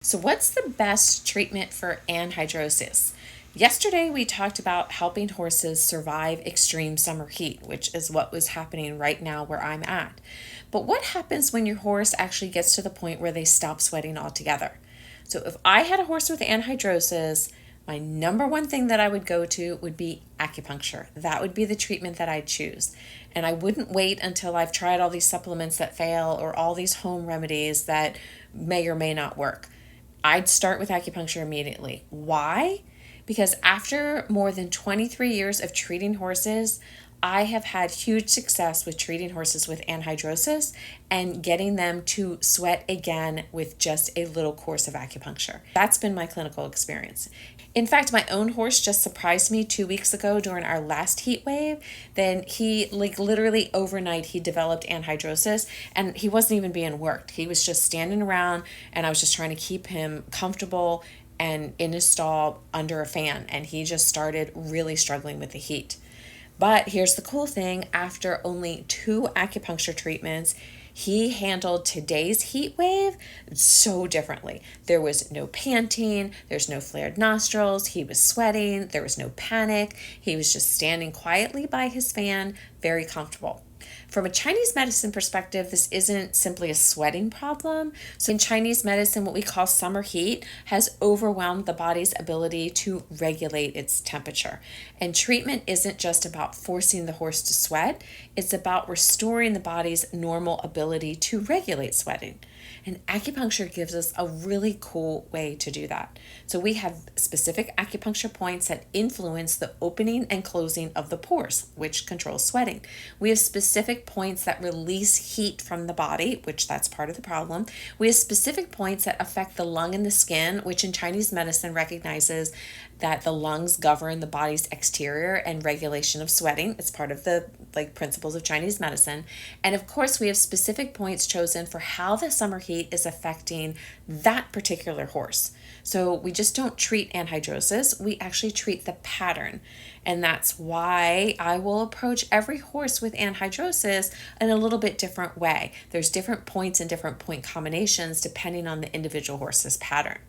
So what's the best treatment for anhydrosis? Yesterday we talked about helping horses survive extreme summer heat, which is what was happening right now where I'm at. But what happens when your horse actually gets to the point where they stop sweating altogether? So if I had a horse with anhydrosis, my number one thing that I would go to would be acupuncture. That would be the treatment that I'd choose. And I wouldn't wait until I've tried all these supplements that fail or all these home remedies that may or may not work. I'd start with acupuncture immediately. Why? Because after more than 23 years of treating horses, I have had huge success with treating horses with anhydrosis and getting them to sweat again with just a little course of acupuncture. That's been my clinical experience. In fact, my own horse just surprised me 2 weeks ago during our last heat wave. Then he, literally overnight, he developed anhydrosis and he wasn't even being worked. He was just standing around and I was just trying to keep him comfortable and in his stall under a fan. And he just started really struggling with the heat. But here's the cool thing, after only 2 acupuncture treatments, he handled today's heat wave so differently. There was no panting, there's no flared nostrils, he was sweating, there was no panic. He was just standing quietly by his fan, very comfortable. From a Chinese medicine perspective, this isn't simply a sweating problem. So in Chinese medicine, what we call summer heat has overwhelmed the body's ability to regulate its temperature. And treatment isn't just about forcing the horse to sweat, it's about restoring the body's normal ability to regulate sweating. And acupuncture gives us a really cool way to do that. So we have specific acupuncture points that influence the opening and closing of the pores, which controls sweating. We have specific points that release heat from the body, which that's part of the problem. We have specific points that affect the lung and the skin, which in Chinese medicine recognizes that the lungs govern the body's exterior and regulation of sweating. It's part of the principles of Chinese medicine. And of course, we have specific points chosen for how the summer heat is affecting that particular horse. So we just don't treat anhydrosis, we actually treat the pattern. And that's why I will approach every horse with anhydrosis in a little bit different way. There's different points and different point combinations depending on the individual horse's pattern.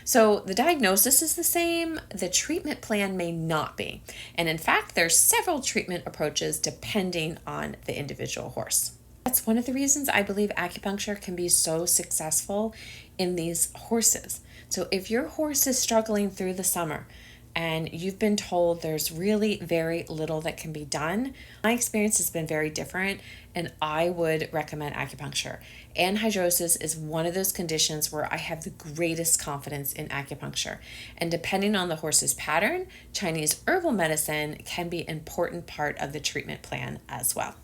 So the diagnosis is the same, the treatment plan may not be. And in fact, there's several treatment approaches depending on the individual horse. That's one of the reasons I believe acupuncture can be so successful in these horses. So if your horse is struggling through the summer and you've been told there's really very little that can be done, my experience has been very different and I would recommend acupuncture. Anhydrosis is one of those conditions where I have the greatest confidence in acupuncture. And depending on the horse's pattern, Chinese herbal medicine can be an important part of the treatment plan as well.